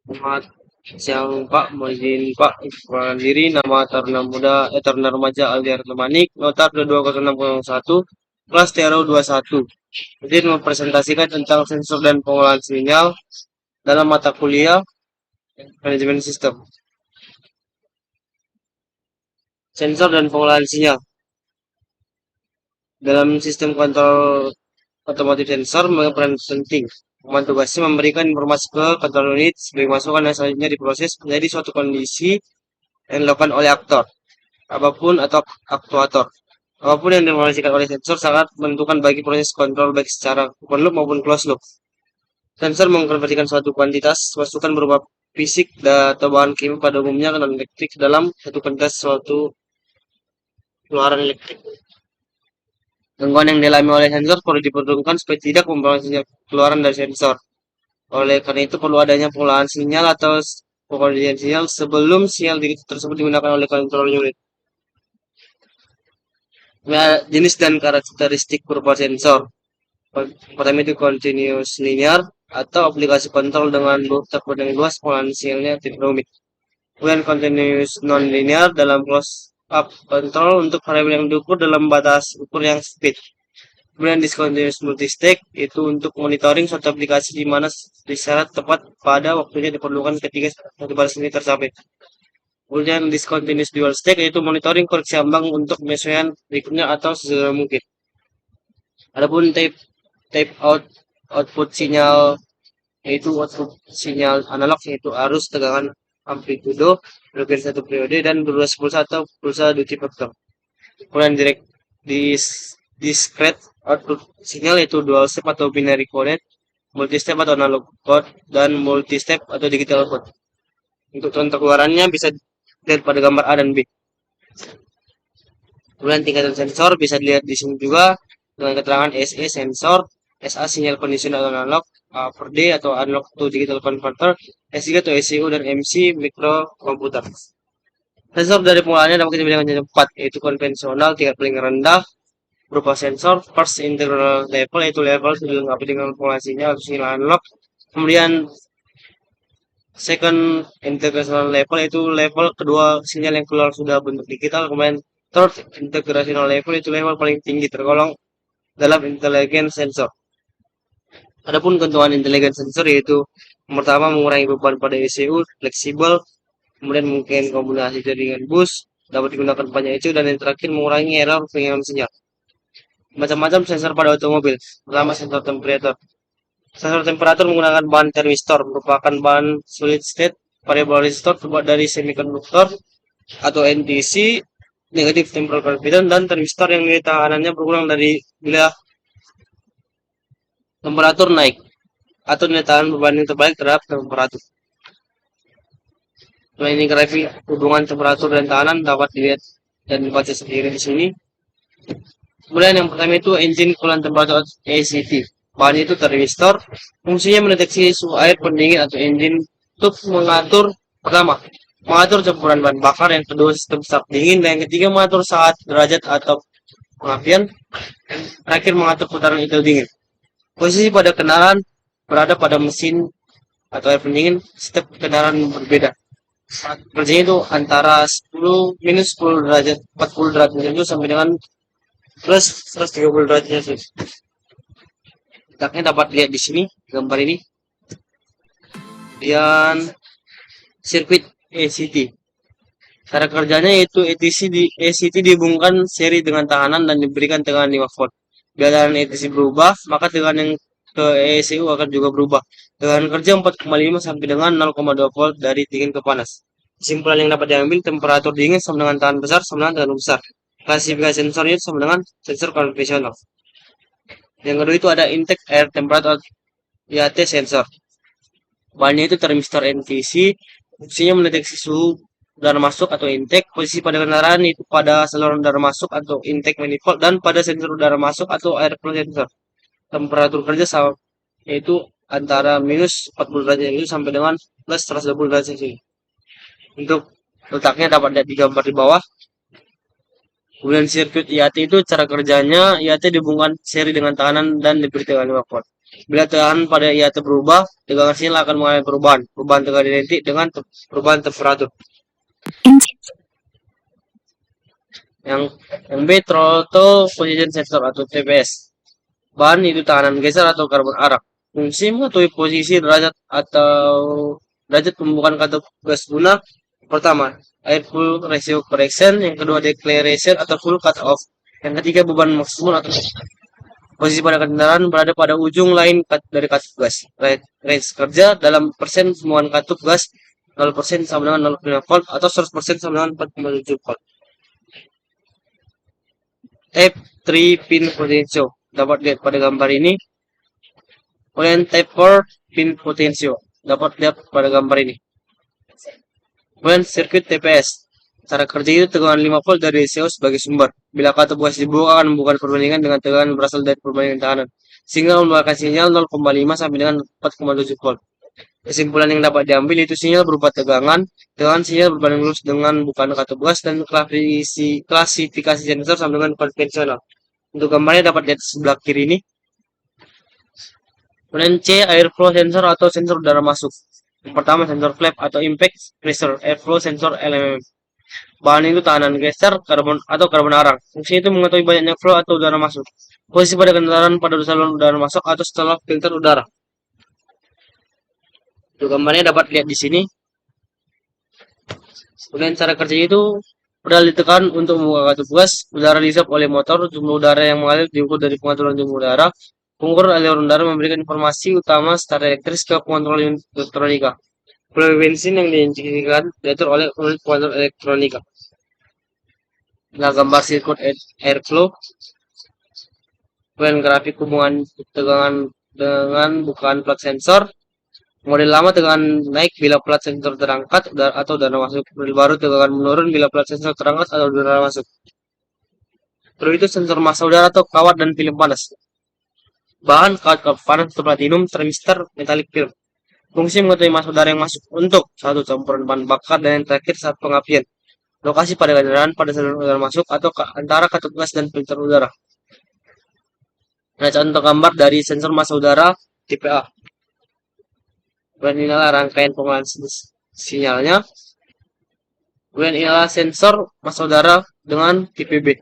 Selamat siang Pak, mau izin Pak, perkenalkan diri, nama Taruna Muda, Taruna Remaja Aldiar Manik, notar 20601, kelas TRO 21. Izin mempresentasikan tentang sensor dan pengolahan sinyal dalam mata kuliah manajemen sistem. Sensor dan pengolahan sinyal dalam sistem kontrol otomotif sensor berperan penting. Tugasnya memberikan informasi ke kontrol unit sebagai masukan dan selanjutnya diproses menjadi suatu kondisi yang dilakukan oleh aktor apapun atau aktuator. Apapun yang diinformasikan oleh sensor sangat menentukan bagi proses kontrol baik secara open loop maupun closed loop. Sensor mengkonversikan suatu kuantitas masukan berupa fisik atau bahan kimia pada umumnya ke non-elektrik dalam satu kuantitas suatu keluaran elektrik. Gangguan yang dialami oleh sensor perlu diperhitungkan supaya tidak mempengaruhi keluaran dari sensor. Oleh karena itu perlu adanya pengolahan sinyal atau pengkondisian sinyal sebelum sinyal tersebut digunakan oleh kontrol unit. Jenis dan karakteristik berupa sensor. Pertama itu continuous linear atau aplikasi kontrol dengan cakupan yang luas, pengolahan sinyalnya tidak rumit. Kemudian continuous non-linear dalam close up control untuk variabel yang diukur dalam batas ukur yang speed. Kemudian discontinuous multistage itu untuk monitoring suatu aplikasi di mana syarat tepat pada waktunya diperlukan ketika satu batas ini tercapai. Kemudian discontinuous dual stage yaitu monitoring koreksi ambang untuk penyesuaian berikutnya atau sesegera mungkin. Adapun type output sinyal yaitu output sinyal analog yaitu arus, tegangan, amplitudo, frekuensi satu periode dan durasi pulsa atau pulsa duty factor. Kemudian discrete output sinyal yaitu dual step atau binary coded, multi-step atau analog code dan multi-step atau digital code. Untuk contoh keluarannya bisa dilihat pada gambar A dan B. Kemudian tingkatan sensor bisa dilihat di sini juga dengan keterangan SE sensor, SA sinyal kondisional analog, A per D atau analog to digital converter, S3 atau ECU dan MC mikrokomputer. Sensor dari pengolahannya dapat kita dengan cepat, yaitu konvensional tingkat paling rendah berupa sensor first integral level yaitu level sudah dilengkapi dengan pengolahan sinyal atau sinyal analog. Kemudian second integration level yaitu level kedua sinyal yang keluar sudah bentuk digital. Kemudian third integration level itu level paling tinggi tergolong dalam intelijen sensor. Adapun keuntungan intelijen sensor yaitu pertama mengurangi beban pada ECU, fleksibel, kemudian mungkin kombinasi jaringan bus, dapat digunakan banyak ECU dan yang terakhir mengurangi error pengiriman sinyal. Macam-macam sensor pada otomobil. Pertama sensor temperatur. Sensor temperatur menggunakan bahan termistor, merupakan bahan solid state variable resistor terbuat dari semikonduktor atau NTC, negatif temporal converter dan termistor yang nilai tahanannya berkurang dari bila temperatur naik atau nilai tahan berbanding terbalik terhadap temperatur. Nah, ini grafik hubungan temperatur dan tahanan dapat dilihat dan dibaca sendiri di sini. Kemudian yang pertama itu engine coolant temperature ACT. Bahan itu termistor, fungsinya mendeteksi suhu air pendingin atau engine untuk mengatur pertama mengatur campuran bahan bakar, yang kedua sistem start dingin, dan yang ketiga mengatur saat derajat atau pengapian, terakhir mengatur putaran idle dingin. Posisi pada kendaraan berada pada mesin atau air pendingin setiap kendaraan berbeda. Kerjanya itu antara 10 minus 10 derajat 40 derajat Celcius sampai dengan plus 130 derajat Celcius. Letaknya dapat lihat di sini gambar ini. Dan sirkuit ACT. Cara kerjanya yaitu ACT dihubungkan seri dengan tahanan dan diberikan tegangan 5 volt. Bila tahanan ACT berubah, maka tegangan yang ke ECU akan juga berubah. Tegangan kerja 4,5 sampai dengan 0,2 volt dari dingin ke panas. Kesimpulan yang dapat diambil, temperatur dingin sama dengan tahan besar sama dengan tegangan besar. Klasifikasi sensornya sama dengan sensor konvensional. Yang kedua itu ada intake air temperature IAT sensor. Bahannya itu termistor NTC, fungsinya mendeteksi suhu udara masuk atau intake, posisi pada kendaraan itu pada saluran udara masuk atau intake manifold, dan pada sensor udara masuk atau airflow sensor. Temperatur kerja sama, yaitu antara minus 40 derajat Celcius sampai dengan plus 120 derajat Celcius. Untuk letaknya dapat lihat di gambar di bawah. Kemudian sirkuit IAT itu cara kerjanya, IAT dihubungkan seri dengan tahanan dan diberi tegangan 5 volt. Bila tekanan pada ia berubah, tegangan sinyal akan mengalami perubahan. Perubahan tegangan identik dengan perubahan temperatur. Yang B, throttle position sensor atau TPS. Bahan itu tekanan geser atau karbon arang. Fungsi mengetahui posisi derajat atau derajat pembukaan katup gas guna pertama, air full ratio correction, yang kedua declaration atau full cut off, yang ketiga beban maksimum atau posisi pada kendaraan berada pada ujung lain dari katup gas. Range kerja dalam persen pembukaan katup gas 0% sama dengan 0,5 volt atau 100% sama dengan 4,7 volt. Type 3 pin potentio dapat dilihat pada gambar ini. Kemudian type 4 pin potentio dapat dilihat pada gambar ini. Kemudian sirkuit TPS. Cara kerja itu tegangan 5 volt dari DCO sebagai sumber. Bila katup gas dibuka akan membuka perbandingan dengan tegangan berasal dari perbandingan tekanan, sehingga membuahkan sinyal 0,5 sampai dengan 4,7 volt. Kesimpulan yang dapat diambil itu sinyal berupa tegangan sinyal berbanding lurus dengan bukaan katup gas, dan klasifikasi sensor sama dengan konvensional. Untuk gambarnya dapat lihat sebelah kiri ini. Kemudian C, airflow sensor atau sensor udara masuk. Yang pertama, sensor flap atau impact pressure airflow sensor LMM. Bahan itu tahanan geser, karbon arang. Fungsinya itu mengetahui banyaknya flow atau udara masuk, posisi pada kendaraan pada saluran udara masuk atau setelah filter udara. Untuk gambarnya dapat lihat di sini. Kemudian cara kerjanya itu pedal ditekan untuk membuka katup gas, udara dihisap oleh motor, jumlah udara yang mengalir diukur dari pengaturan jumlah udara. Pengukur aliran udara memberikan informasi utama secara elektris ke pengontrol unit elektronika. Frekuensi yang diinjeksikan diatur oleh unit pengontrol elektronika. Nah, gambar sirkuit airflow. Kemudian grafik hubungan tegangan dengan bukaan plat sensor. Model lama tegangan naik bila plat sensor terangkat atau udara masuk. Model baru tegangan menurun bila plat sensor terangkat atau udara masuk. Terus itu sensor massa udara atau kawat dan film panas. Bahan kawat panas atau platinum, termistor, metalik film. Fungsi mengetahui massa udara yang masuk untuk satu campuran bahan bakar, dan yang terakhir saat pengapian. Lokasi pada kendaraan pada saluran udara masuk atau antara katup gas dan filter udara. Nah, contoh gambar dari sensor massa udara tipe A. Kemudian inilah rangkaian pengolahan sinyalnya. Kemudian inilah sensor massa udara dengan tipe B.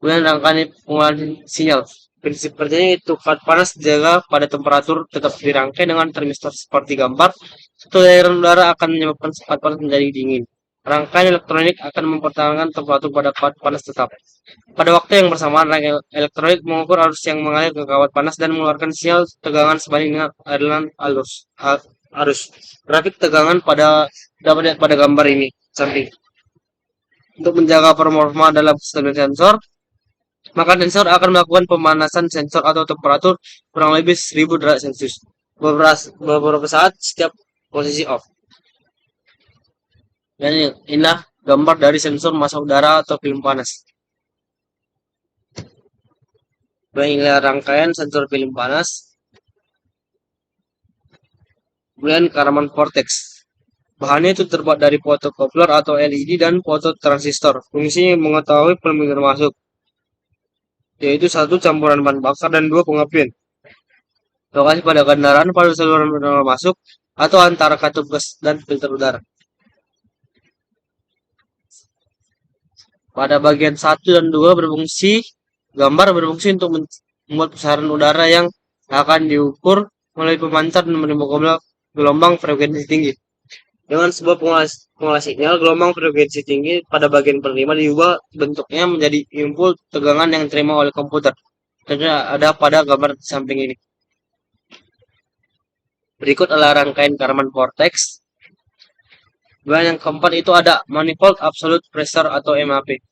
Kemudian rangkaian pengolahan sinyal. Prinsip kerjanya itu kawat panas dijaga pada temperatur tetap dirangkai dengan termistor seperti gambar. Satu aliran udara akan menyebabkan kawat panas menjadi dingin. Rangkaian elektronik akan mempertahankan temperatur pada kawat panas tetap. Pada waktu yang bersamaan, rangkaian elektronik mengukur arus yang mengalir ke kawat panas dan mengeluarkan sinyal tegangan sebanding dengan aliran arus. Grafik tegangan dapat lihat pada gambar ini samping. Untuk menjaga performa dalam sistem sensor, maka sensor akan melakukan pemanasan sensor atau temperatur kurang lebih 1000 derajat Celcius beberapa saat setiap posisi off. Dan inilah gambar dari sensor massa udara atau film panas. Inilah rangkaian sensor film panas. Kemudian Karaman vortex. Bahannya itu terbuat dari photocoupleur atau LED dan fototransistor. Fungsinya mengetahui pemilihan masuk, yaitu satu campuran bahan bakar dan dua pengapian. Lokasi pada kendaraan pada saluran udara masuk atau antara katup gas dan filter udara. Pada bagian 1 dan 2 gambar berfungsi untuk membuat pusaran udara yang akan diukur melalui pemancar dan menimbulkan gelombang frekuensi tinggi. Dengan sebuah pengolah sinyal gelombang frekuensi tinggi pada bagian penerima diubah bentuknya menjadi impuls tegangan yang diterima oleh komputer. Dan ada pada gambar di samping ini. Berikut adalah rangkaian Karaman vortex. Bahan yang keempat itu ada manifold absolute pressure atau MAP.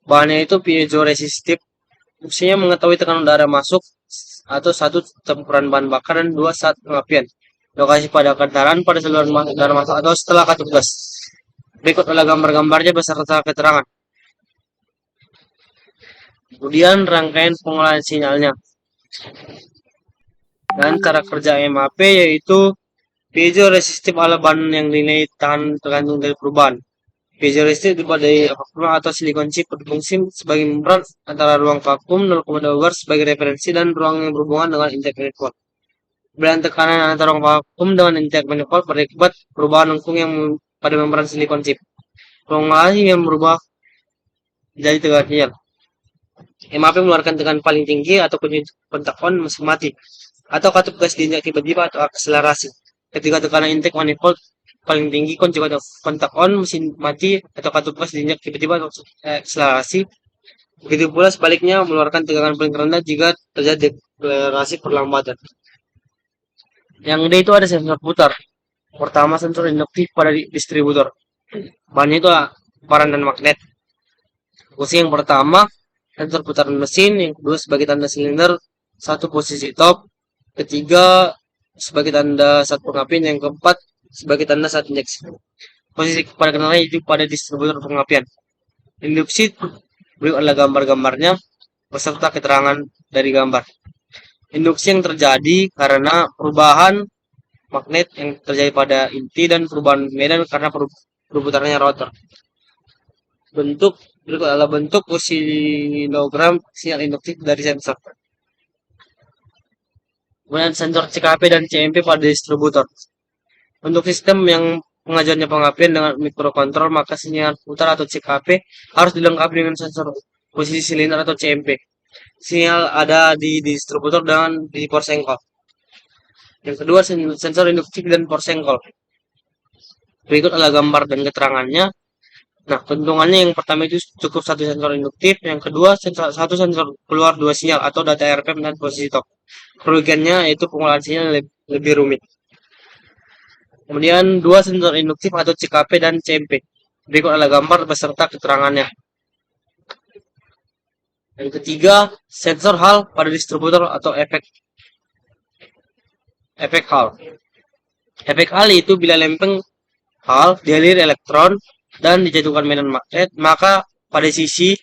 Bahannya itu piezoresistif. Fungsinya mengetahui tekanan udara masuk atau satu campuran bahan bakar dan dua saat pengapian. Lokasi pada kendaraan pada saluran udara masuk atau setelah katup gas. Berikut adalah gambar-gambarnya beserta keterangan. Kemudian rangkaian pengolahan sinyalnya. Dan cara kerja MAP yaitu piezoresistif adalah bahan yang dinilai tahan tergantung dari perubahan. Piezoelastik pada vakum atau silikon chip berfungsi sebagai membran antara ruang vakum 0,2 bar sebagai referensi dan ruang yang berhubungan dengan intake manifold. Perbedaan tekanan antara ruang vakum dengan intake manifold berakibat perubahan lengkung yang pada membran silikon chip. Ruang lain yang berubah jadi tegangan. MAP mengeluarkan tekanan paling tinggi atau kontak on mesin mati atau katup gas diinjak tiba-tiba atau akselerasi. Ketika tekanan intake manifold paling tinggi kontak on mesin mati atau katup gas diinjak tiba-tiba atau akselerasi. Begitu pula sebaliknya mengeluarkan tekanan paling rendah jika terjadi akselerasi perlambatan. Yang D itu ada sensor putar. Pertama sensor induktif pada distributor. Bahannya itu paran dan magnet. Fungsi yang pertama sensor putaran mesin, yang kedua sebagai tanda silinder, satu posisi top, ketiga sebagai tanda saat pengapian, yang keempat sebagai tanda saat injeksi. Posisi pada kendaraan itu pada distributor pengapian. Induksi berikut adalah gambar-gambarnya beserta keterangan dari gambar. Induksi yang terjadi karena perubahan magnet yang terjadi pada inti dan perubahan medan karena berputarnya rotor. Bentuk berikut adalah bentuk osilogram sinyal induktif dari sensor. Kemudian sensor CKP dan CMP pada distributor. Untuk sistem yang pengajarnya pengapian dengan mikrokontrol, maka sinyal putar atau CKP harus dilengkapi dengan sensor posisi silinder atau CMP. Sinyal ada di distributor dengan di porsengkol. Yang kedua sensor induktif dan porsengkol. Berikut adalah gambar dan keterangannya. Nah, keuntungannya yang pertama itu cukup satu sensor induktif, yang kedua satu sensor keluar dua sinyal atau data RPM dan posisi top. Kerugiannya yaitu pengolahan sinyal lebih rumit. Kemudian dua sensor induktif atau CKP dan CMP. Berikut adalah gambar beserta keterangannya. Yang ketiga, sensor Hall pada distributor atau efek Hall. Efek Hall itu bila lempeng Hall dialir elektron dan dijatuhkan medan magnet, maka pada sisi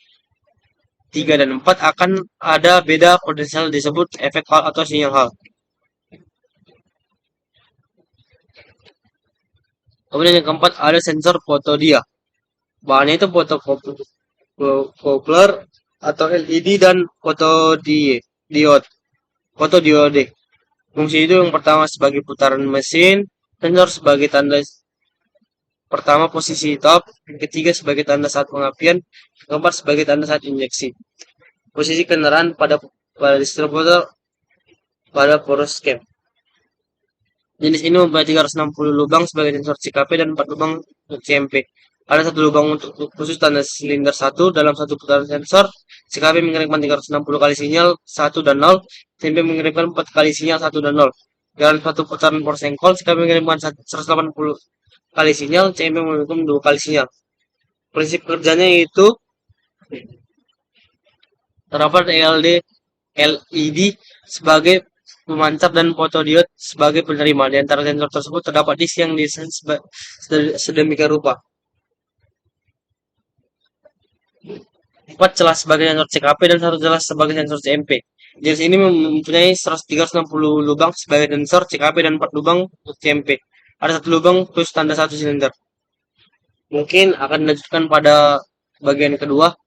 3 dan 4 akan ada beda potensial disebut efek Hall atau sinyal Hall. Kemudian yang keempat ada sensor fotodia. Bahannya itu fotocoupler atau LED dan fotodiode. Fungsi itu yang pertama sebagai putaran mesin, sensor sebagai tanda pertama posisi top, yang ketiga sebagai tanda saat pengapian, yang keempat sebagai tanda saat injeksi. Posisi kendaraan pada distributor pada poros cam. Jenis ini mempunyai 360 lubang sebagai sensor CKP dan 4 lubang untuk CMP. Ada satu lubang untuk khusus tanda silinder 1 dalam satu putaran sensor. CKP mengirimkan 360 kali sinyal 1 dan 0. CMP mengirimkan 4 kali sinyal 1 dan 0. Dalam satu putaran porsengkol, CKP mengirimkan 180 kali sinyal, CMP mengirimkan 2 kali sinyal. Prinsip kerjanya yaitu terdapat LED sebagai pemancar dan fotodiode sebagai penerima. Di antara sensor tersebut terdapat disk yang didesain sedemikian rupa. 4 celah sebagai sensor CKP dan 1 celah sebagai sensor CMP. Jenis ini mempunyai 360 lubang sebagai sensor CKP dan 4 lubang untuk CMP. Ada 1 lubang plus tanda 1 silinder. Mungkin akan dilanjutkan pada bagian kedua.